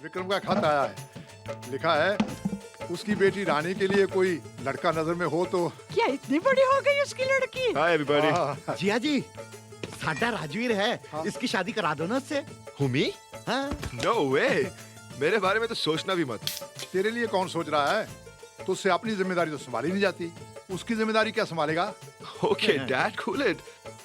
विक्रम का खत आया है। लिखा है उसकी बेटी रानी के लिए कोई लड़का नजर में हो तो। क्या इतनी बड़ी हो गई उसकी लड़की? Hi everybody. हाँ, जिया जी, साडा राजवीर है, हाँ। इसकी शादी करा दो ना उससे। हुमी? हाँ? नो वे, मेरे बारे में तो सोचना भी मत। तेरे लिए कौन सोच रहा है? तुझसे अपनी जिम्मेदारी तो संभाली नहीं जाती, उसकी जिम्मेदारी क्या संभालेगा? Okay, Dad, cool it.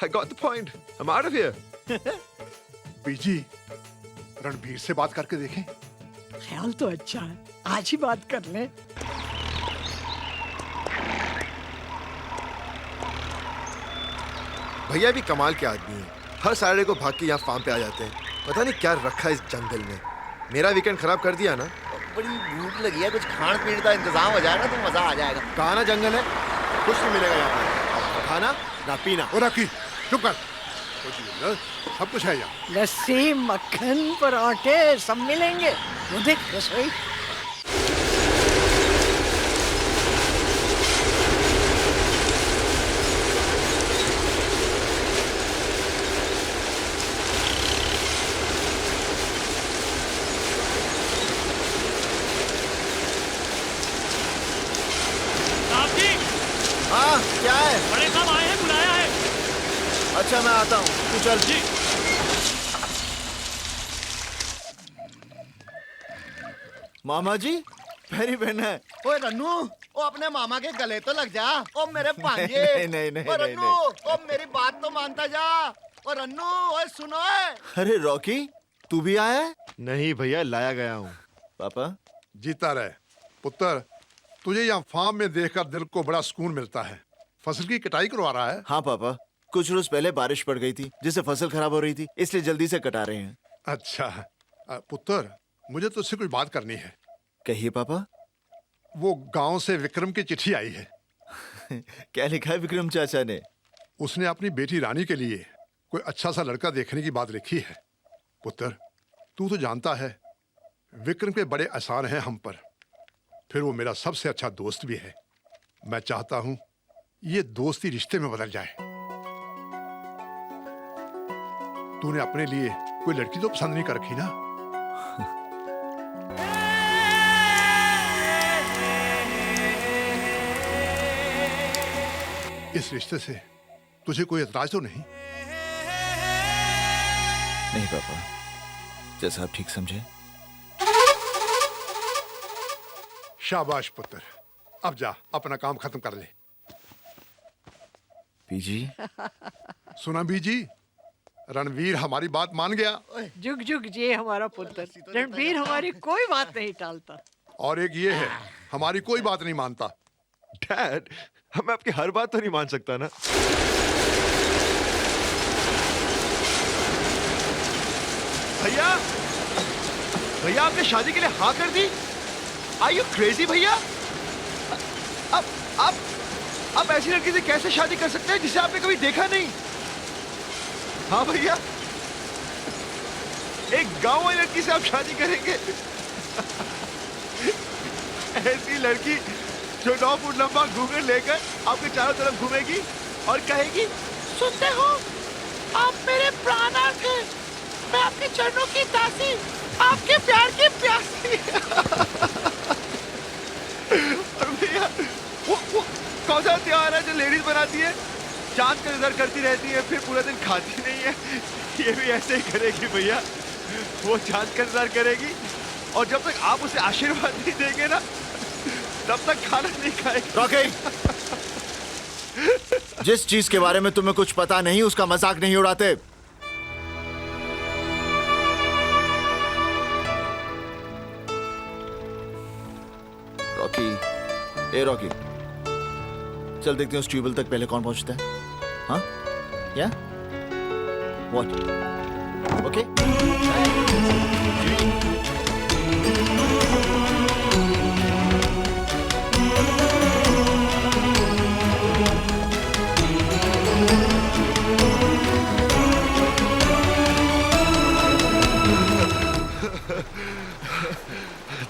I got the point. I'm out of here. बीजी, रणबीर से बात करके देखें। ख्याल तो अच्छा है, आज ही बात कर ले। भैया भी कमाल के आदमी हैं। हर सैटरडे को भाग के यहाँ फार्म पे आ जाते हैं। पता नहीं क्या रखा है इस जंगल में। मेरा वीकेंड खराब कर दिया ना। बड़ी भूख लगी है, कुछ खान पीने का इंतजाम हो जाएगा तो मजा आ जाएगा। कहा ना जंगल है, कुछ नहीं मिलेगा यहाँ पर। खाना ना पीना। और रखी, चुप कर। सब कुछ है यहाँ। लस्सी, मक्खन, पराठे सब मिलेंगे। वो देख रसोई। साहब जी, हाँ, क्या है? बड़े साहब आए हैं, बुलाया है। अच्छा मैं आता हूँ, तू चल। जी। मामा जी, मेरी बहन है। ओए रन्नू, ओ अपने मामा के गले तो लग जा। ओ मेरे भांजे। नहीं, ओ रन्नू, ओ मेरी बात तो मानता जा। ओ रन्नू, ओए सुनो। अरे रॉकी, तू भी आया है? नहीं भैया, लाया गया हूँ। पापा? जीता रहे पुत्र। तुझे यहाँ फार्म में देखकर दिल को बड़ा सुकून मिलता है। फसल की कटाई करवा रहा है? हाँ पापा, कुछ रोज पहले बारिश पड़ गई थी जिससे फसल खराब हो रही थी, इसलिए जल्दी से कटा रहे हैं। अच्छा पुत्र, मुझे तुझसे कुछ बात करनी है। कहिए पापा। वो गांव से विक्रम की चिट्ठी आई है। क्या लिखा है विक्रम चाचा ने? उसने अपनी बेटी रानी के लिए कोई अच्छा सा लड़का देखने की बात लिखी है। पुत्र, तू तो जानता है विक्रम के बड़े एहसान हैं हम पर। फिर वो मेरा सबसे अच्छा दोस्त भी है। मैं चाहता हूं ये दोस्ती रिश्ते में बदल जाए। तूने अपने लिए कोई लड़की तो पसंद नहीं कर रखी ना? इस रिश्ते से तुझे कोई एतराज तो नहीं? नहीं पापा, जैसा आप ठीक समझे। शाबाश पुत्र, अब जा अपना काम खत्म कर ले। बीजी। सुना बीजी, रणवीर हमारी बात मान गया। जुग जुग जिए हमारा पुत्र। रणबीर हमारी कोई बात नहीं टालता। और एक ये है, हमारी कोई बात नहीं मानता। डैड, मैं आपकी हर बात तो नहीं मान सकता ना। भैया, भैया आपने शादी के लिए हाँ कर दी? Are you crazy भैया? आप ऐसी लड़की से कैसे शादी कर सकते हैं जिसे आपने कभी देखा नहीं? हाँ भैया, एक गांव वाली लड़की से आप शादी करेंगे? ऐसी लड़की जो 9 फुट लंबा घूंघट लेकर आपके चारों तरफ घूमेगी और कहेगी, सुनते हो, आप मेरे प्राणनाथ हैं, मैं आपके चरणों की दासी, आपके प्यार की प्यासी। और भैया, वो कौन सा त्योहार है जो लेडीज बनाती है? चांद का इंतजार करती रहती है, फिर पूरा दिन खाती नहीं है। ये भी ऐसे ही करेगी भैया। वो चांद का इंतजार करेगी और जब तक आप उसे आशीर्वाद नहीं देंगे ना, तब तक खाना नहीं खाएगी। रॉकी, जिस चीज के बारे में तुम्हें कुछ पता नहीं उसका मजाक नहीं उड़ाते। रॉकी, ए रॉकी, चल देखते हैं उस ट्यूबवेल तक पहले कौन पहुंचता है। हाँ? या? व्हाट? ओके?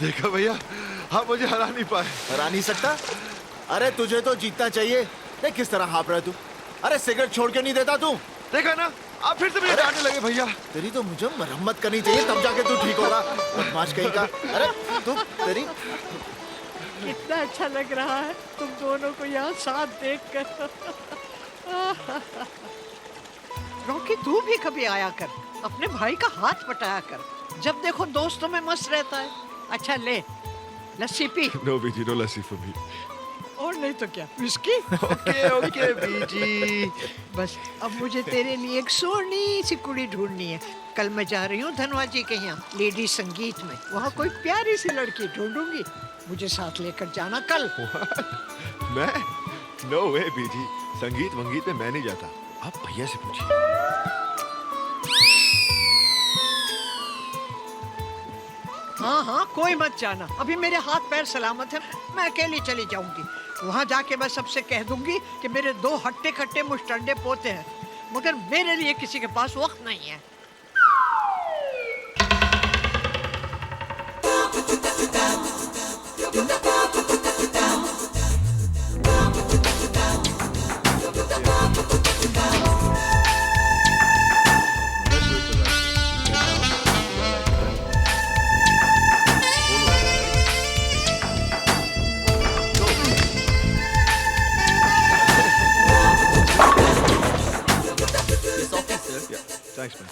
देखा भैया, आप मुझे हरा नहीं पाए। हरा नहीं सकता? अरे तुझे तो जीतना चाहिए। देख किस तरह हाँफ रहा है तू। अरे सिगरेट छोड़ के नहीं देता तू। देखा ना, आप फिर से मुझे डांटने लगे भैया। तेरी तो मुझे मरम्मत करनी चाहिए, तब जाके तू ठीक होगा। बदमाश कहीं का। अरे तू तेरी कितना अच्छा लग रहा है तुम दोनों को यहाँ साथ देखकर। रॉकी तू भी कभी आया कर, अपने भाई का हाथ पटाया कर। जब देखो दोस्तों में मस्त रहता है। अच्छा ले लस्सी पी। नो बीजी, नो लस्सी फॉर मी। और नहीं तो क्या, विस्की। ओके ओके बीजी। बस अब मुझे तेरे लिए एक सोनी सी कुड़ी ढूंढनी है। कल मैं जा रही हूँ धनवा जी के यहाँ लेडी संगीत में। वहाँ कोई प्यारी सी लड़की ढूंढूंगी, मुझे साथ लेकर जाना कल। मैं? नो वे बीजी, संगीत वंगीत में मैं नहीं जाता। आप भैया से पूछिए। हाँ हाँ कोई मत जाना, अभी मेरे हाथ पैर सलामत है, मैं अकेली चली जाऊंगी। वहाँ जाके मैं सबसे कह दूंगी कि मेरे 2 हट्टे कट्टे मुस्टंडे पोते हैं, मगर मेरे लिए किसी के पास वक्त नहीं है। Thanks, man.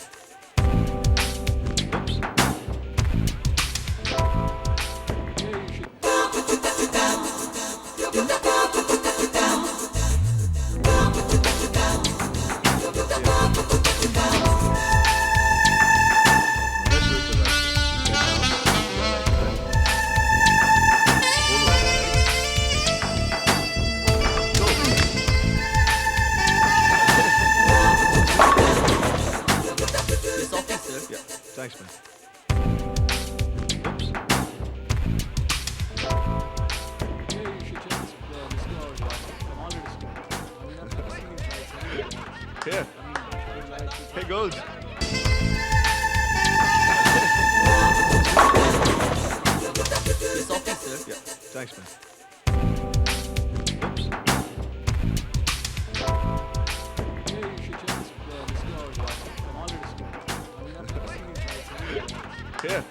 Thanks, man. Here. Hey, girls. Yeah, thanks, man. Here.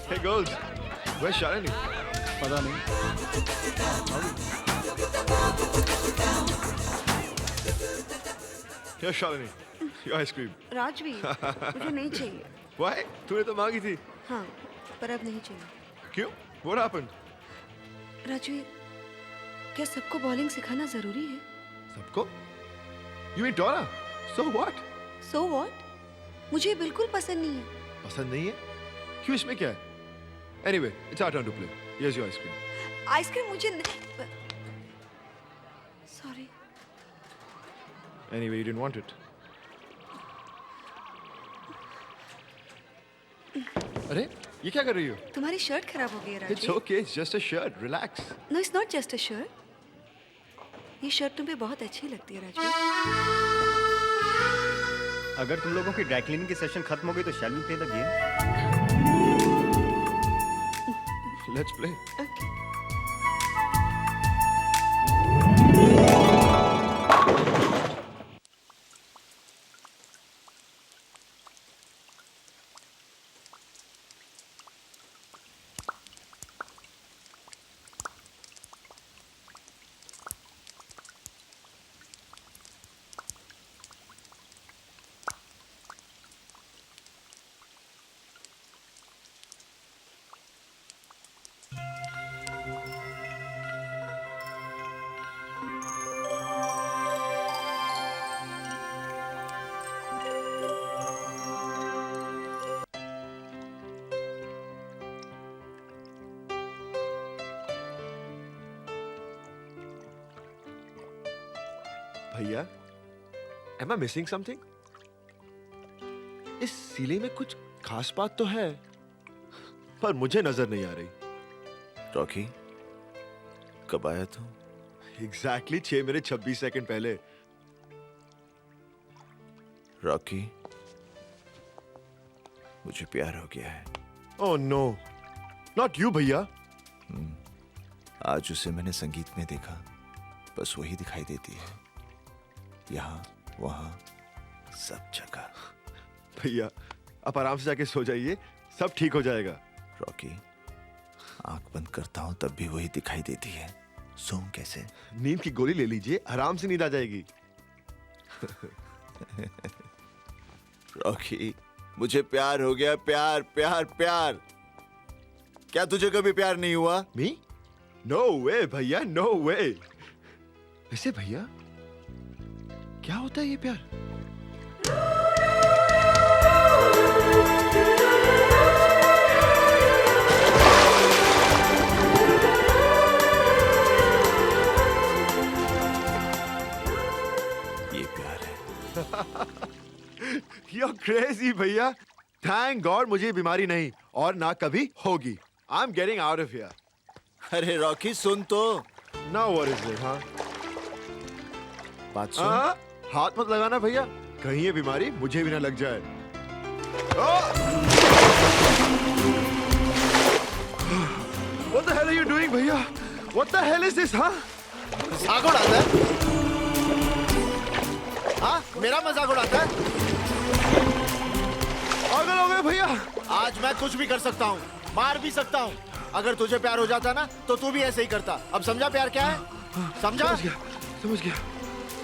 Hey, girls. Where's Shalini? पता नहीं। Here's Shalini. Your ice cream. Rajveer मुझे नहीं चाहिए। Why? तूने तो मांगी थी। हाँ पर अब नहीं चाहिए। क्यों? What happened? राजवीर क्या सबको बॉलिंग सिखाना जरूरी है? सबको? You mean Donna? So what? So what? मुझे ये बिल्कुल पसंद नहीं है। पसंद नहीं है? क्यों, इसमें क्या है? Anyway, it's our turn to play. Here's your ice cream. Ice cream मुझे sorry. Anyway, you didn't want it. अरे ये क्या कर रही हो? तुम्हारी शर्ट खराब हो गई है It's Rajveer. okay, it's just a shirt. Relax. No it's not just a shirt. ये शर्ट तुम्हें बहुत अच्छी लगती है राजवीर। अगर तुम लोगों की ड्राई क्लीनिंग की सेशन खत्म हो गई तो shall we play the game? Let's play. Okay. भैया, am I missing something? इस सीले में कुछ खास बात तो है, पर मुझे नजर नहीं आ रही। रॉकी, कब आया तू? Exactly 6 मिनट 26 सेकंड पहले। रॉकी, मुझे प्यार हो गया है। Oh no, not you भैया। आज उसे मैंने संगीत में देखा, बस वही दिखाई देती है। यहाँ वहाँ सब जगह। भैया आप आराम से जाके सो जाइए, सब ठीक हो जाएगा। रॉकी, आंख बंद करता हूं तब भी वही दिखाई देती है। सोऊं कैसे? नींद की गोली ले लीजिए, आराम से नींद आ जाएगी। रॉकी, मुझे प्यार हो गया, प्यार प्यार प्यार। क्या तुझे कभी प्यार नहीं हुआ? मी? नो वे भैया, नो वे। वैसे भैया क्या होता है ये प्यार? ये प्यार है। You're crazy भैया। Thank God मुझे ये बीमारी नहीं और ना कभी होगी। I'm getting out of here. अरे रॉकी सुन तो। No worries man, हाँ? बात सुन। हाँ? हाथ मत लगाना भैया, कहीं ये बीमारी मुझे भी ना लग जाए। Oh! What the hell are you doing भैया? What the hell is this, हाँ? मजाक उड़ाता है? हाँ, मेरा मजाक उड़ाता है? पागल हो गए भैया। आज मैं कुछ भी कर सकता हूँ, मार भी सकता हूँ। अगर तुझे प्यार हो जाता ना तो तू भी ऐसे ही करता। अब समझा प्यार क्या है? समझा? समझ गया, समझ गया,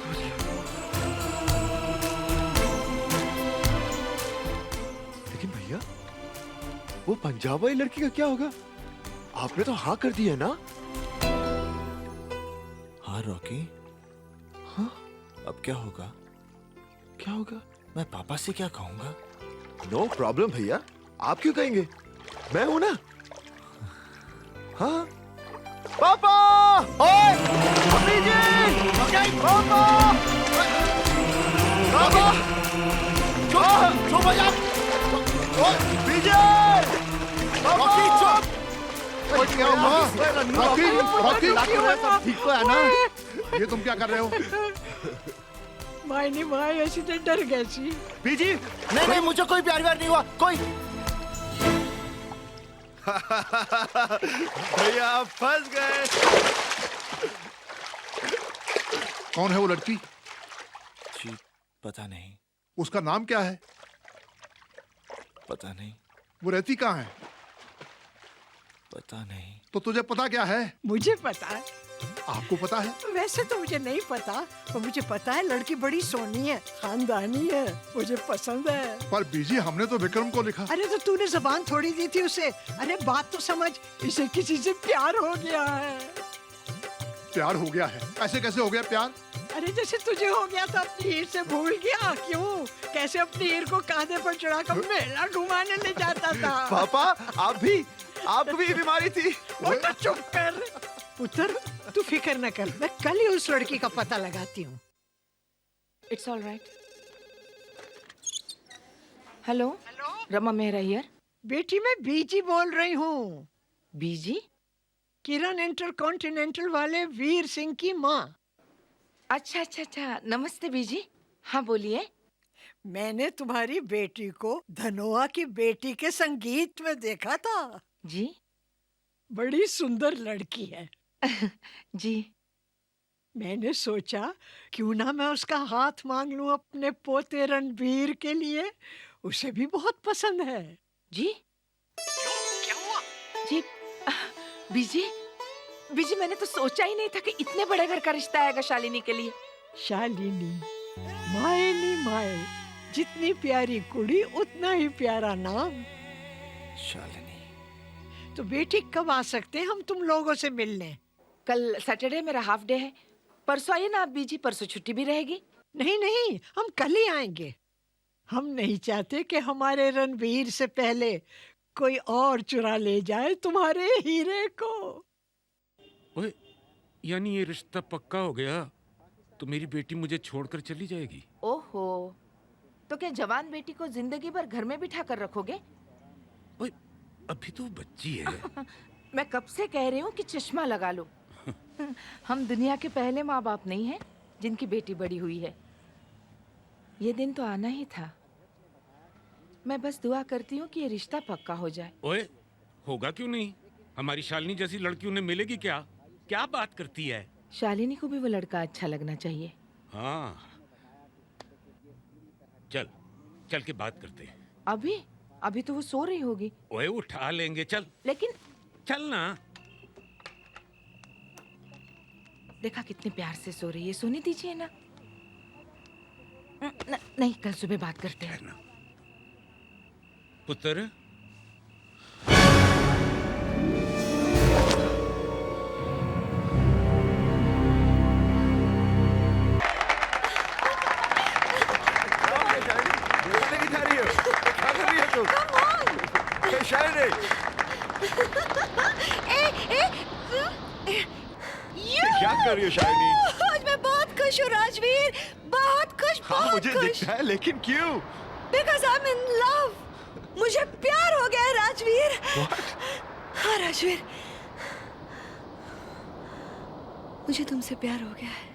समझ गया। लेकिन भैया वो पंजाब वाली लड़की का क्या होगा? आपने तो हाँ कर दी है ना? हाँ रॉकी। हाँ? अब क्या होगा? क्या होगा? मैं पापा से क्या कहूँगा? नो प्रॉब्लम भैया, आप क्यों कहेंगे? मैं हूं ना। हाँ? पापा! ओए! मम्मी जी! पापा! पापा! चुप! चुप हो जा! विजय! रॉकी चुप! ओए, क्या हुआ? रॉकी, रॉकी, सब ठीक तो है ना? ये तुम क्या कर रहे हो? माय नहीं माय, ऐसी तो डर गई सी। बीजी! नहीं नहीं, मुझे कोई प्यार व्यार नहीं हुआ, कोई। भैया आप फंस गए। कौन है वो लड़की? जी पता नहीं, उसका नाम क्या है? पता नहीं, वो रहती कहाँ है? पता नहीं। तो तुझे पता क्या है? मुझे पता है। आपको पता है? वैसे तो मुझे नहीं पता, पर मुझे पता है लड़की बड़ी सोनी है, खानदानी है, मुझे पसंद है। पर बीजी हमने तो विक्रम को लिखा। अरे तो तूने जबान थोड़ी दी थी उसे। अरे बात तो समझ, इसे किसी से प्यार हो गया है। प्यार हो गया है? ऐसे कैसे हो गया प्यार? अरे जैसे तुझे हो गया था, अपनी हीर से भूल गया क्यों? कैसे अपनी हीर को कांधे पर चढ़ाकर मेला घुमाने ले जाता था। पापा आपको भी ये बीमारी थी? वो तो चुप कर पुत्र, तू फिक्र न कर, मैं कल ही उस लड़की का पता लगाती हूँ। It's all right. Hello, Rama Mehra here. बेटी मैं बीजी बोल रही हूँ, बीजी? किरण इंटरकॉन्टिनेंटल वाले वीर सिंह की माँ। अच्छा अच्छा अच्छा, नमस्ते बीजी। हाँ बोलिए। मैंने तुम्हारी बेटी को धनोआ की बेटी के संगीत में देखा था। जी? बड़ी सुंदर लड़की है। जी। मैंने सोचा क्यों ना मैं उसका हाथ मांग लूं अपने पोते रणबीर के लिए, उसे भी बहुत पसंद है। जी? क्या हुआ? जी बीजी, बीजी मैंने तो सोचा ही नहीं था कि इतने बड़े घर का रिश्ता आएगा शालिनी के लिए। शालिनी, मायनी माए, जितनी प्यारी कुड़ी उतना ही प्यारा नाम। शालिनी। तो बेटी कब आ सकते हैं हम तुम लोगों से मिलने? कल सैटरडे मेरा हाफ डे है, परसों आइए ना आप बीजी, परसों छुट्टी भी रहेगी। नहीं नहीं, हम कल ही आएंगे। हम नहीं चाहते कि हमारे रणवीर से पहले कोई और चुरा ले जाए तुम्हारे हीरे को। ओए, यानी ये रिश्ता पक्का हो गया तो मेरी बेटी मुझे छोड़कर चली जाएगी? ओहो, तो क्या जवान बेटी को जिंदगी भर घर में बिठा कर रखोगे? ओए, अभी तो बच्ची है। मैं कब से कह रही हूँ कि चश्मा लगा लो। हम दुनिया के पहले माँ बाप नहीं हैं जिनकी बेटी बड़ी हुई है। ये दिन तो आना ही था। मैं बस दुआ करती हूँ कि ये रिश्ता पक्का हो जाए। ओए, होगा क्यों नहीं? हमारी शालिनी जैसी लड़की उन्हें मिलेगी क्या? क्या बात करती है? शालिनी को भी वो लड़का अच्छा लगना चाहिए। हाँ, चल चल के बात करते हैं। अभी अभी तो वो सो रही होगी। ओए उठा लेंगे, चल लेकिन चल ना। देखा कितने प्यार से सो रही है, सोने दीजिए ना। नहीं, कल सुबह बात करते हैं। ना पुत्र, क्या कर रही हो शालिनी? आज मैं बहुत खुश हूँ राजवीर, बहुत खुश, हाँ बहुत मुझे खुश। दिखता है, लेकिन क्यों? Because I'm in love. मुझे प्यार हो गया है राजवीर। हाँ राजवीर, मुझे तुमसे प्यार हो गया है।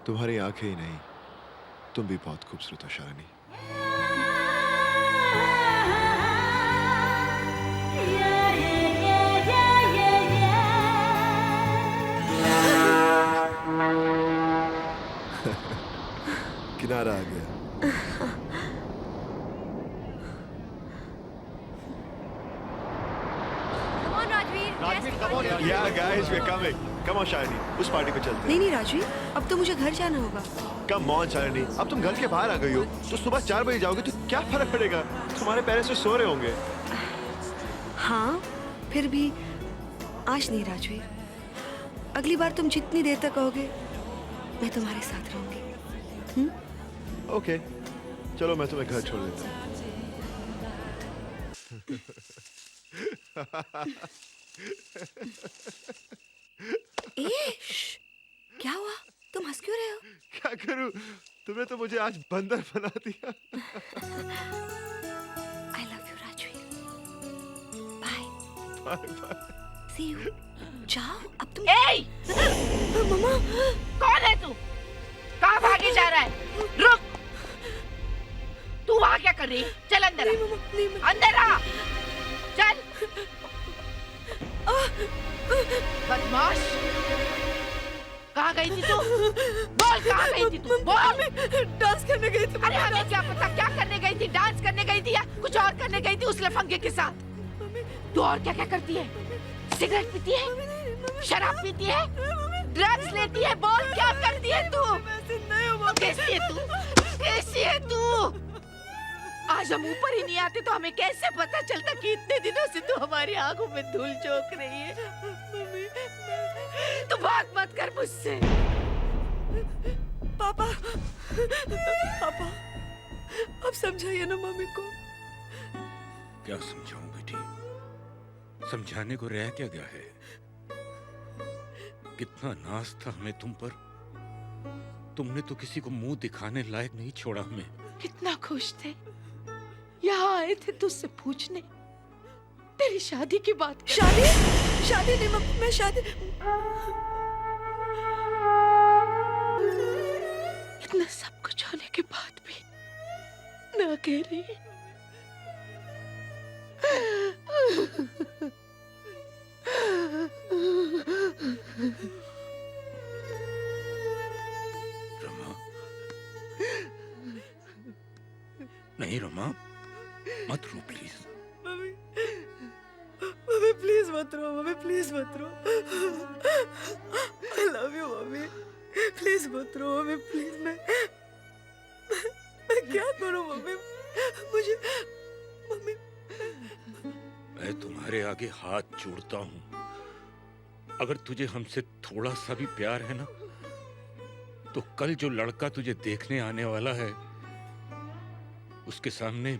तुम्हारी आंखें ही नहीं, तुम भी बहुत खूबसूरत हो शालिनी। किनारा आ गया। Yeah guys, we're coming. Come on Shalini, उस पार्टी पे चलते हैं। नहीं राजवीर, अब तो मुझे घर जाना होगा। Come on शालिनी, अब तुम घर के बाहर आ गई हो, तो सुबह 4 बजे जाओगे तो क्या फर्क पड़ेगा? तुम्हारे पेरेंट्स तो सो रहे होंगे। हाँ, फिर भी आज नहीं राजवीर। अगली बार तुम जितनी देर तक कहोगे, मैं तुम्हारे साथ रहूंगी। ओके, चलो मैं तुम्हें घर छोड़ देता हूँ। क्या हुआ? तुम हंस क्यों रहे हो? क्या करूं? तुमने तो मुझे आज बंदर बना दिया। I love you Rajveer. Bye. Bye bye. See you। जाओ अब तुम। ए! मम्मा। कौन है तू? कहाँ भागे जा रहा है? रुक! तू वहाँ क्या कर रही है? चल अंदर आ। अंदर आ! चल! बदमाश! कहाँ गई थी तू? बोल कहाँ गई थी तू? बोल! डांस करने गई थी। अरे हमें क्या पता क्या करने गई थी? डांस करने गई थी या कुछ और करने गई थी उस लफंगे के साथ? तू और क्या क्या करती है? सिगरेट पीती है? शराब पीती है? ड्रग्स लेती है? बोल क्या करती है तू? कैसी है तू? कैसी है तू? आज हम ऊपर ही नहीं आते तो हमें कैसे पता चलता कि इतने दिनों से तू हमारी आंखों में धूल झोंक रही है। तू बात मत कर मुझसे। पापा, पापा, अब समझाइए ना मम्मी को। क्या समझाऊं बेटी? समझाने को रह क्या गया है? कितना नाज था हमें तुम पर। तुमने तो किसी को मुंह दिखाने लायक नहीं छोड़ा हमें। कितना खुश थे। यहाँ आए थे तुझसे पूछने तेरी शादी की बात। शादी? शादी नहीं मम्मी, मैं शादी। इतना सब कुछ होने के बाद भी ना कह रही है। रमा, नहीं रमा, मत रो प्लीज। मम्मी, मम्मी प्लीज मत रो, मम्मी प्लीज मत रो। I love you mummy, please मत रो मम्मी, प्लीज। मैं क्या करूं मम्मी? मुझे मम्मी। मैं तुम्हारे आगे हाथ जोड़ता हूँ। अगर तुझे हमसे थोड़ा सा भी प्यार है ना, तो कल जो लड़का तुझे देखने आने वाला है उसके सामने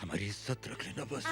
हमारी इज्जत रख लेना बस।